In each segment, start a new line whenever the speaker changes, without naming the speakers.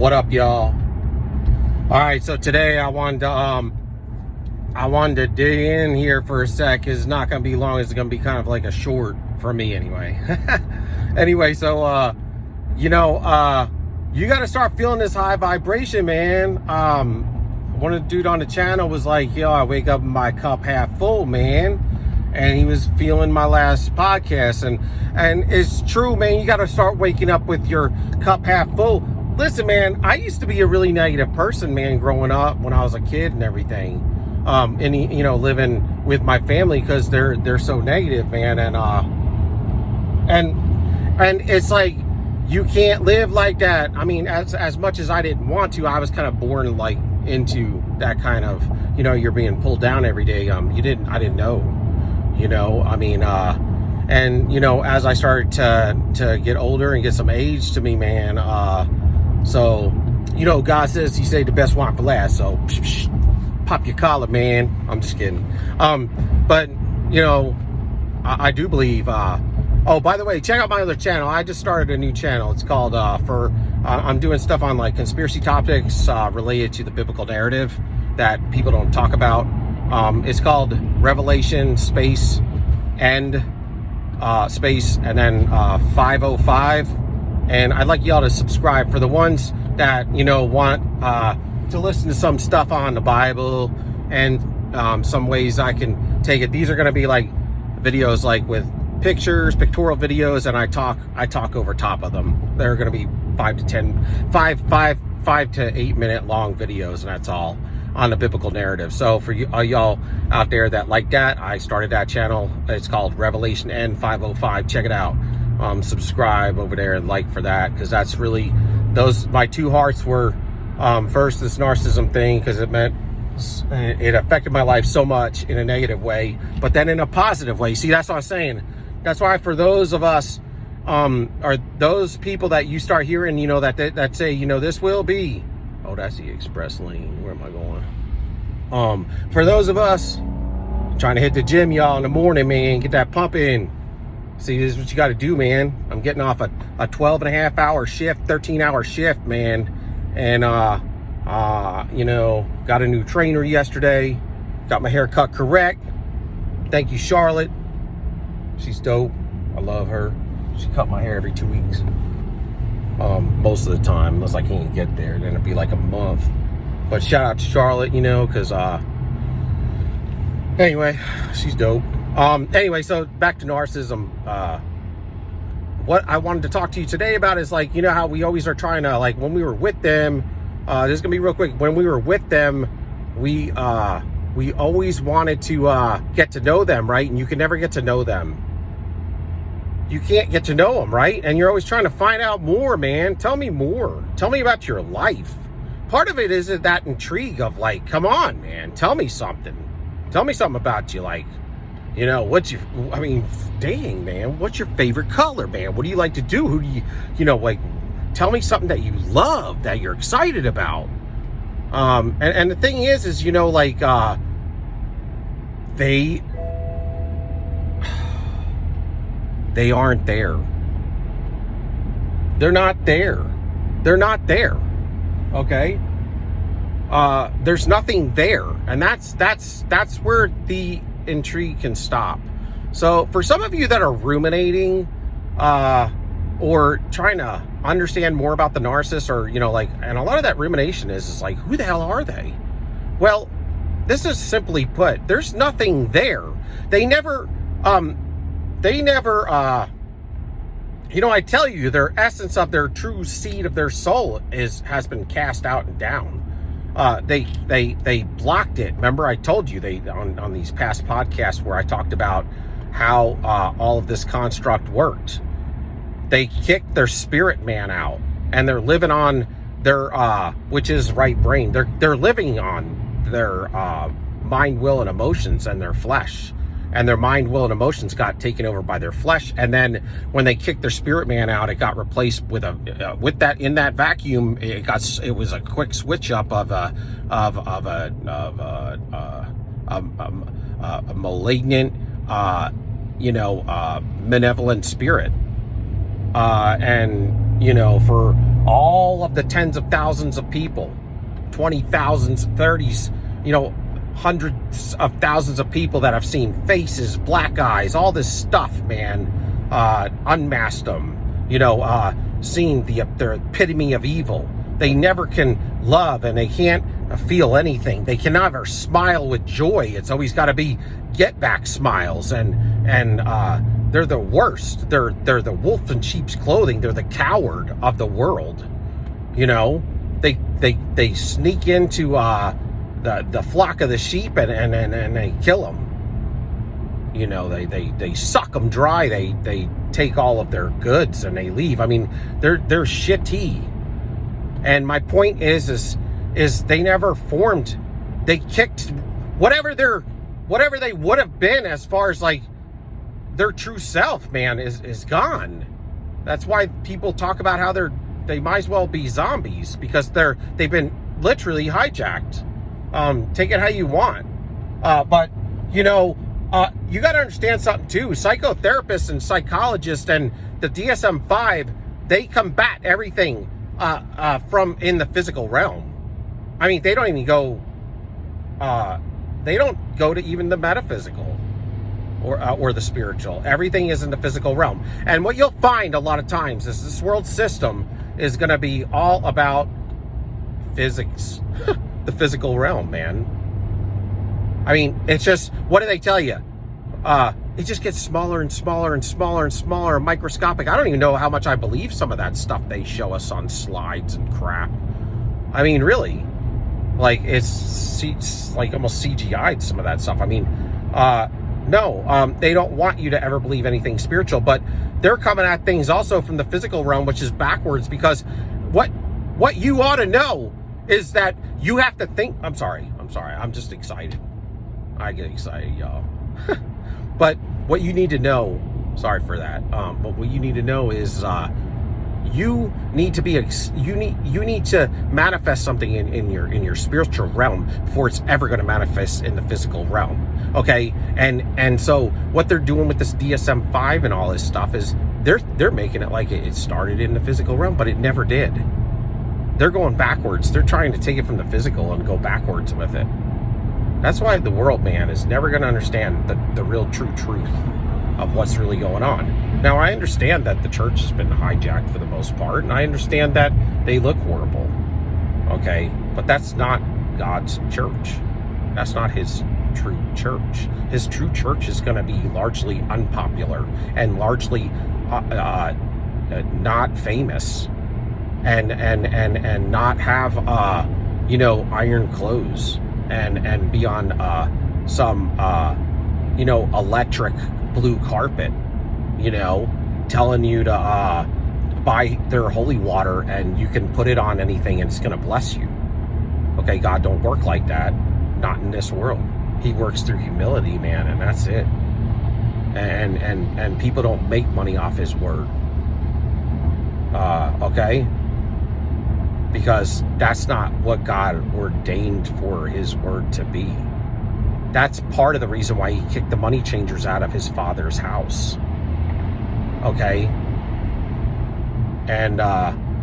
What up, y'all? All right, so today I wanted to dig in here for a sec. It's not gonna be long. It's gonna be kind of like a short for me anyway. Anyway, so you got to start feeling this high vibration, man. One of the dude on the channel was like, yo, I wake up with my cup half full, man. And he was feeling my last podcast, and it's true, man. You got to start waking up with your cup half full. Listen, man, I used to be a really negative person, man, growing up when I was a kid and everything. And living with my family because they're so negative, man. And it's like you can't live like that. I mean, as much as I didn't want to, I was kind of born like into that kind of, you're being pulled down every day. I didn't know, as I started to get older and get some age to me, man, so, God says he saved the best wine for last. So, pop your collar, man. I'm just kidding. But, I do believe, oh, by the way, check out my other channel. I just started a new channel. It's called, I'm doing stuff on like conspiracy topics, related to the biblical narrative that people don't talk about. It's called Revelation Space and then 505. And I'd like y'all to subscribe for the ones that, want to listen to some stuff on the Bible and some ways I can take it. These are going to be like videos like with pictures, pictorial videos, and I talk over top of them. They're going to be 5 to 8 minute long videos, and that's all on the biblical narrative. So for y'all out there that like that, I started that channel. It's called Revelation N 505. Check it out. Subscribe over there and like for that, because that's really my two hearts were first this narcissism thing, because it affected my life so much in a negative way, but then in a positive way. See, that's what I'm saying. That's why for those of us or those people that you start hearing, that say, this will be, oh, that's the express lane. Where am I going? For those of us trying to hit the gym, y'all, in the morning, man, get that pump in. See, this is what you got to do, man. I'm getting off a 12 and a half hour shift, 13-hour shift, man. And, got a new trainer yesterday. Got my hair cut correct. Thank you, Charlotte. She's dope. I love her. She cut my hair every 2 weeks. Most of the time, unless I can't get there. Then it'd be like a month. But shout out to Charlotte, because, anyway, she's dope. Anyway, so back to narcissism. What I wanted to talk to you today about is like, how we always are trying to, like, when we were with them, this is gonna be real quick. When we were with them, we always wanted to get to know them, right? And you can never get to know them. You can't get to know them, right? And you're always trying to find out more, man. Tell me more. Tell me about your life. Part of it is that intrigue of like, come on, man, tell me something. Tell me something about you, like, dang, man, what's your favorite color, man? What do you like to do? Who do you, like, tell me something that you love, that you're excited about. And the thing is, they aren't there. They're not there. They're not there. Okay? There's nothing there. And that's where the intrigue can stop. So for some of you that are ruminating or trying to understand more about the narcissist, or and a lot of that rumination is like, who the hell are they? Well, this is simply put, there's nothing there. I tell you, their essence of their true seed of their soul has been cast out and down. They blocked it. Remember, I told you on these past podcasts where I talked about how all of this construct worked. They kicked their spirit man out, and they're living on their which is right brain. They're living on their mind, will, and emotions, and their flesh. And their mind, will, and emotions got taken over by their flesh. And then when they kicked their spirit man out, it got replaced with in that vacuum. It was a quick switch up of a malignant, malevolent spirit. And for all of the tens of thousands of people, 20,000s, 30s, hundreds of thousands of people that have seen faces, black eyes, all this stuff, man, unmasked them, seen the epitome of evil. They never can love, and they can't feel anything. They can never smile with joy. It's always got to be get back smiles, and they're the worst. They're the wolf in sheep's clothing. They're the coward of the world. They sneak into the flock of the sheep and they kill them. They suck them dry. They take all of their goods and they leave. I mean, they're shitty. And my point is they never formed. They kicked whatever they would have been as far as like their true self, man, is gone. That's why people talk about how they might as well be zombies, because they've been literally hijacked. Take it how you want. But you got to understand something too. Psychotherapists and psychologists and the DSM-5, they combat everything from in the physical realm. I mean, they don't even go. They don't go to even the metaphysical or the spiritual. Everything is in the physical realm. And what you'll find a lot of times is this world system is going to be all about physics, the physical realm, man. I mean, it's just, what do they tell you? It just gets smaller and smaller and smaller and smaller, microscopic. I don't even know how much I believe some of that stuff they show us on slides and crap. I mean, really, like it's like almost CGI'd some of that stuff. I mean, no, they don't want you to ever believe anything spiritual, but they're coming at things also from the physical realm, which is backwards, because what you ought to know is that you have to think. I'm sorry. I'm just excited. I get excited, y'all. But what you need to know, sorry for that. But what you need to know is you need to be you need to manifest something in your spiritual realm before it's ever going to manifest in the physical realm. Okay, and so what they're doing with this DSM-5 and all this stuff is they're making it like it started in the physical realm, but it never did. They're going backwards. They're trying to take it from the physical and go backwards with it. That's why the world, man, is never going to understand the real true truth of what's really going on. Now, I understand that the church has been hijacked for the most part, and I understand that they look horrible, okay? But that's not God's church. That's not his true church. His true church is going to be largely unpopular and largely not famous and not have, iron clothes and be on some, electric blue carpet, telling you to buy their holy water and you can put it on anything and it's going to bless you. Okay, God don't work like that. Not in this world. He works through humility, man, and that's it. And people don't make money off his word. Okay? Because that's not what God ordained for his word to be. That's part of the reason why he kicked the money changers out of his father's house. Okay? And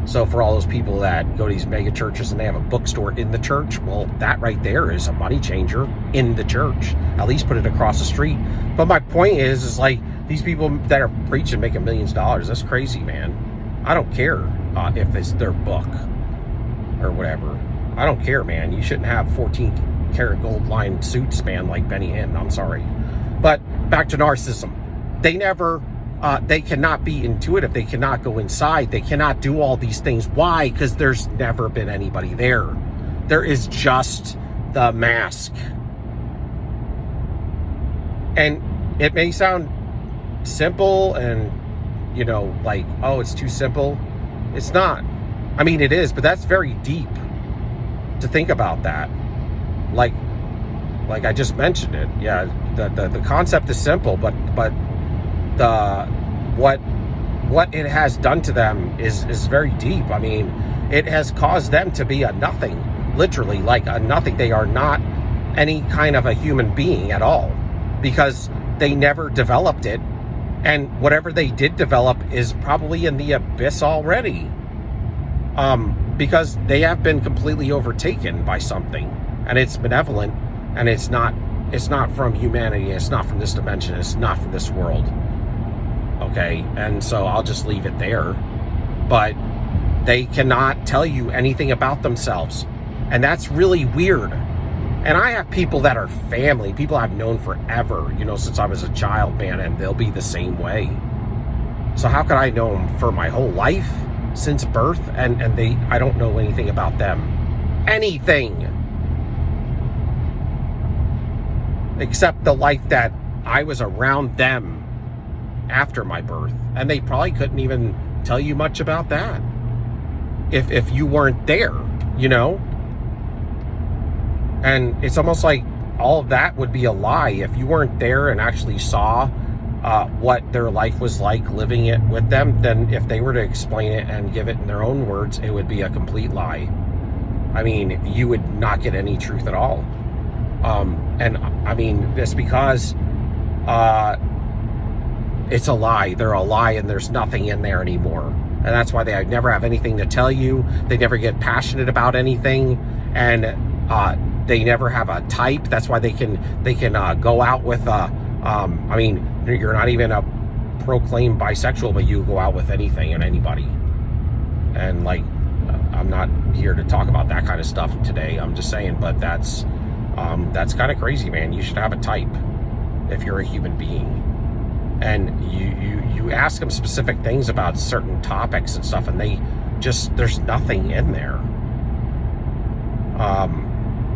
so for all those people that go to these mega churches and they have a bookstore in the church, well, that right there is a money changer in the church. At least put it across the street. But my point is like these people that are preaching making millions of dollars, that's crazy, man. I don't care if it's their book or whatever. I don't care, man. You shouldn't have 14 karat gold lined suits, man, like Benny Hinn. I'm sorry. But back to narcissism. They cannot be intuitive. They cannot go inside. They cannot do all these things. Why? Because there's never been anybody there. There is just the mask. And it may sound simple and, like, oh, it's too simple. It's not. I mean, it is, but that's very deep to think about that. Like I just mentioned it. Yeah, the concept is simple, but the what it has done to them is very deep. I mean, it has caused them to be a nothing, literally, like a nothing. They are not any kind of a human being at all because they never developed it, and whatever they did develop is probably in the abyss already. because they have been completely overtaken by something, and it's benevolent, and it's not from humanity, it's not from this dimension, it's not from this world. Okay, and so I'll just leave it there. But they cannot tell you anything about themselves, and that's really weird. And I have people that are family, people I've known forever, since I was a child, man, and they'll be the same way. So how could I know them for my whole life, since birth, and I don't know anything about them? Anything! Except the life that I was around them after my birth. And they probably couldn't even tell you much about that if you weren't there, And it's almost like all of that would be a lie. If you weren't there and actually saw what their life was like living it with them, then if they were to explain it and give it in their own words, it would be a complete lie. I mean, you would not get any truth at all. And I mean, it's because it's a lie. They're a lie, and there's nothing in there anymore. And that's why they never have anything to tell you. They never get passionate about anything, and they never have a type. That's why they can go out with I mean, you're not even a proclaimed bisexual, but you go out with anything and anybody. And like, I'm not here to talk about that kind of stuff today. I'm just saying, but that's kind of crazy, man. You should have a type if you're a human being. And you ask them specific things about certain topics and stuff, and there's nothing in there.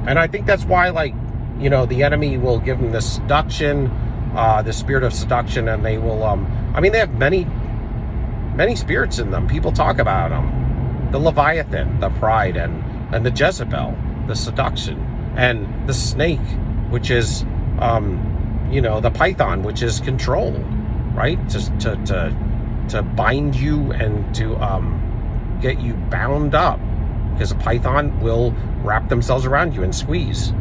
And I think that's why, like, the enemy will give them this seduction, the spirit of seduction, and they will, I mean, they have many spirits in them. People talk about them. The Leviathan, the pride, and the Jezebel, the seduction, and the snake, which is, the python, which is control, right? To bind you and to get you bound up, because a python will wrap themselves around you and squeeze.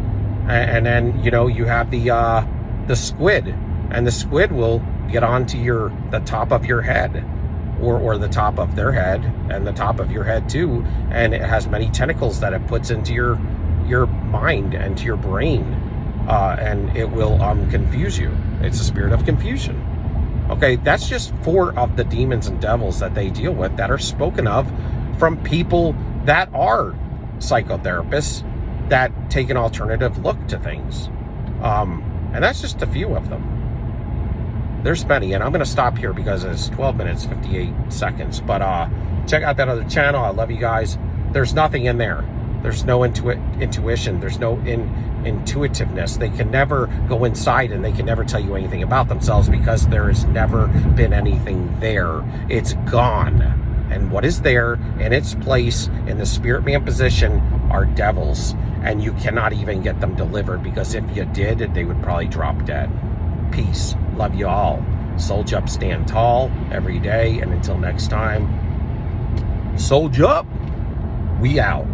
And then, you have the squid, and the squid will get onto the top of your head, or the top of their head, and the top of your head too. And it has many tentacles that it puts into your mind and to your brain, and it will confuse you. It's a spirit of confusion. Okay, that's just 4 of the demons and devils that they deal with that are spoken of from people that are psychotherapists that take an alternative look to things. And that's just a few of them. There's many, and I'm going to stop here because it's 12 minutes, 58 seconds. But check out that other channel. I love you guys. There's nothing in there. There's no intuition. There's no intuitiveness. They can never go inside, and they can never tell you anything about themselves because there has never been anything there. It's gone. And what is there in its place in the spirit man position are devils. And you cannot even get them delivered, because if you did, they would probably drop dead. Peace. Love you all. Soldier up, stand tall every day. And until next time, soldier up. We out.